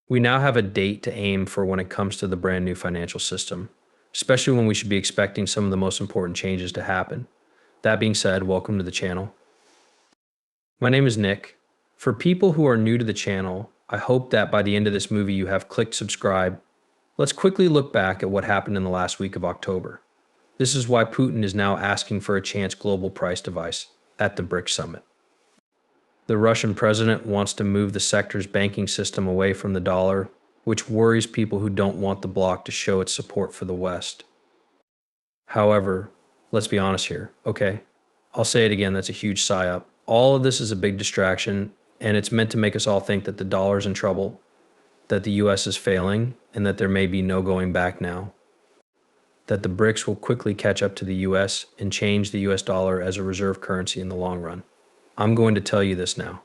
We now have a date to aim for when it comes to the brand new financial system, especially when we should be expecting some of the most important changes to happen. That being said, welcome to the channel. My name is Nick. For people who are new to the channel, I hope that by the end of this movie you have clicked subscribe. Let's quickly look back at what happened in the last week of October. This is why Putin is now asking for a chance global price device at the BRICS summit. The Russian president wants to move the sector's banking system away from the dollar, which worries people who don't want the bloc to show its support for the West. However, let's be honest here, okay? I'll say it again, that's a huge psyop. All of this is a big distraction, and it's meant to make us all think that the dollar's in trouble, that the US is failing, and that there may be no going back now. That the BRICS will quickly catch up to the US and change the US dollar as a reserve currency in the long run. I'm going to tell you this now.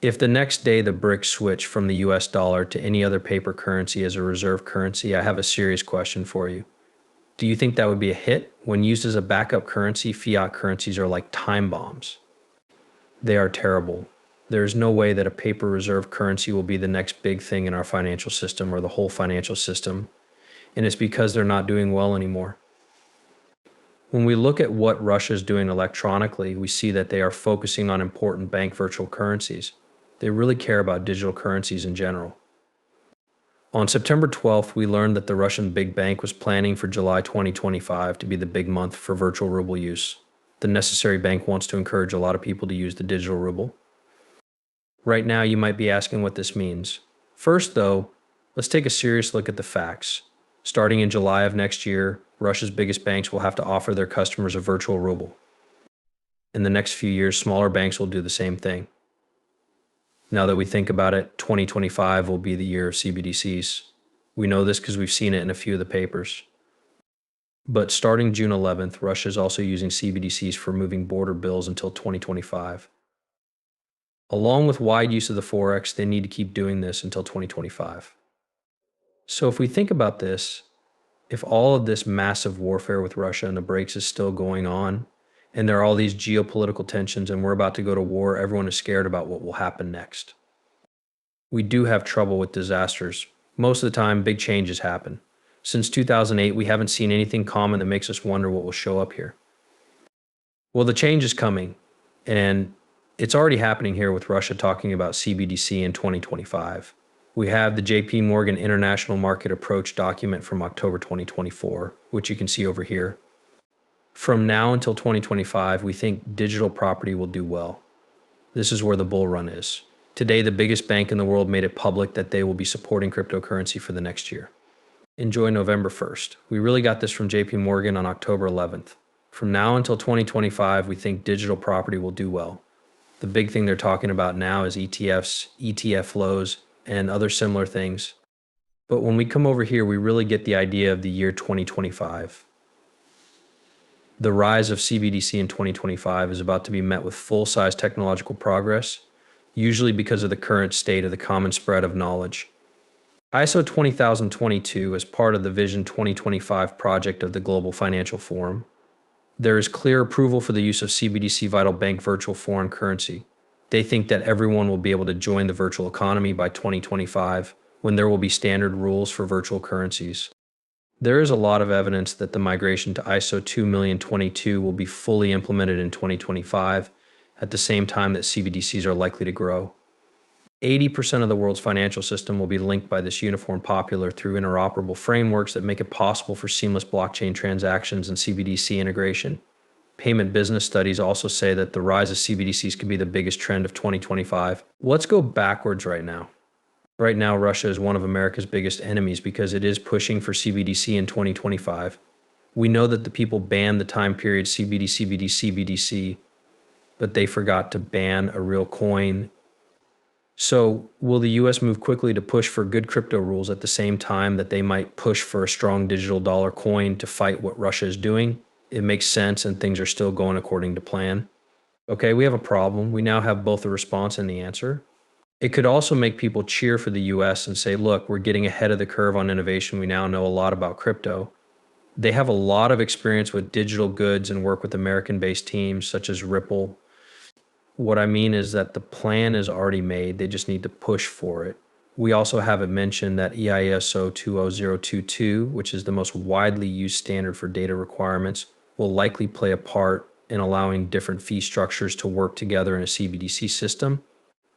If the next day the BRICS switch from the US dollar to any other paper currency as a reserve currency, I have a serious question for you. Do you think that would be a hit? When used as a backup currency, fiat currencies are like time bombs. They are terrible. There is no way that a paper reserve currency will be the next big thing in our financial system or the whole financial system, and it's because they're not doing well anymore. When we look at what Russia is doing electronically, we see that they are focusing on important bank virtual currencies. They really care about digital currencies in general. On September 12th, we learned that the Russian big bank was planning for July 2025 to be the big month for virtual ruble use. The necessary bank wants to encourage a lot of people to use the digital ruble. Right now, you might be asking what this means. First, though, let's take a serious look at the facts. Starting in July of next year, Russia's biggest banks will have to offer their customers a virtual ruble. In the next few years, smaller banks will do the same thing. Now that we think about it, 2025 will be the year of CBDCs. We know this because we've seen it in a few of the papers. But starting June 11th, Russia is also using CBDCs for moving border bills until 2025. Along with wide use of the Forex, they need to keep doing this until 2025. So if we think about this, if all of this massive warfare with Russia and the BRICS is still going on, and there are all these geopolitical tensions and we're about to go to war, everyone is scared about what will happen next. We do have trouble with disasters. Most of the time, big changes happen. Since 2008, we haven't seen anything common that makes us wonder what will show up here. Well, the change is coming, and it's already happening here with Russia talking about CBDC in 2025. We have the JP Morgan International Market Approach document from October 2024, which you can see over here. From now until 2025, we think digital property will do well. This is where the bull run is. Today, the biggest bank in the world made it public that they will be supporting cryptocurrency for the next year. Enjoy November 1st. We really got this from JP Morgan on October 11th. From now until 2025, we think digital property will do well. The big thing they're talking about now is ETFs, ETF flows, and other similar things. But when we come over here, we really get the idea of the year 2025. The rise of CBDC in 2025 is about to be met with full-size technological progress, usually because of the current state of the common spread of knowledge. ISO 20022 is part of the Vision 2025 project of the Global Financial Forum. There is clear approval for the use of CBDC Vital Bank virtual foreign currency. They think that everyone will be able to join the virtual economy by 2025, when there will be standard rules for virtual currencies. There is a lot of evidence that the migration to ISO 20022 will be fully implemented in 2025, at the same time that CBDCs are likely to grow. 80% of the world's financial system will be linked by this uniform popular through interoperable frameworks that make it possible for seamless blockchain transactions and CBDC integration. Payment business studies also say that the rise of CBDCs could be the biggest trend of 2025. Let's go backwards right now. Right now, Russia is one of America's biggest enemies because it is pushing for CBDC in 2025. We know that the people banned the time period CBDC, but they forgot to ban a real coin. So will the US move quickly to push for good crypto rules at the same time that they might push for a strong digital dollar coin to fight what Russia is doing? It makes sense and things are still going according to plan. Okay, we have a problem. We now have both the response and the answer. It could also make people cheer for the US and say, look, we're getting ahead of the curve on innovation. We now know a lot about crypto. They have a lot of experience with digital goods and work with American-based teams such as Ripple. What I mean is that the plan is already made. They just need to push for it. We also have it mentioned that EISO 20022, which is the most widely used standard for data requirements, will likely play a part in allowing different fee structures to work together in a CBDC system.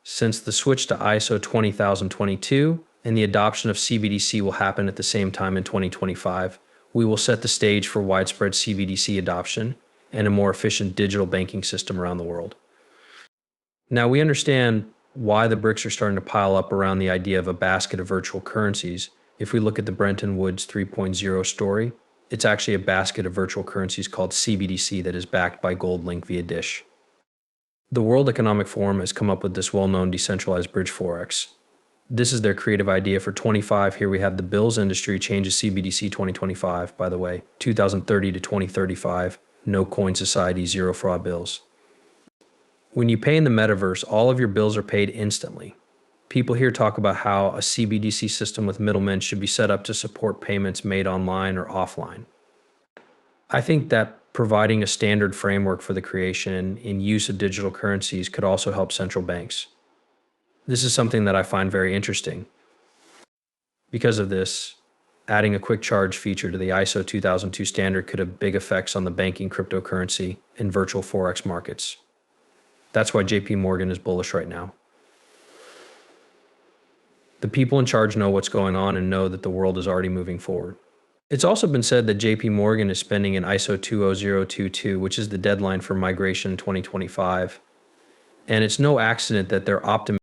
Since the switch to ISO 20022 and the adoption of CBDC will happen at the same time in 2025, we will set the stage for widespread CBDC adoption and a more efficient digital banking system around the world. Now, we understand why the bricks are starting to pile up around the idea of a basket of virtual currencies. If we look at the Bretton Woods 3.0 story, it's actually a basket of virtual currencies called CBDC that is backed by gold linked via Dish. The World Economic Forum has come up with this well-known decentralized bridge forex. This is their creative idea for 25. Here we have the bills industry changes CBDC 2025, by the way, 2030 to 2035, no coin society, zero fraud bills. When you pay in the metaverse, all of your bills are paid instantly. People here talk about how a CBDC system with middlemen should be set up to support payments made online or offline. I think that providing a standard framework for the creation and use of digital currencies could also help central banks. This is something that I find very interesting. Because of this, adding a quick charge feature to the ISO 2002 standard could have big effects on the banking, cryptocurrency, and virtual forex markets. That's why JP Morgan is bullish right now. The people in charge know what's going on and know that the world is already moving forward. It's also been said that JP Morgan is spending in ISO 20022, which is the deadline for migration in 2025. And it's no accident that they're optimistic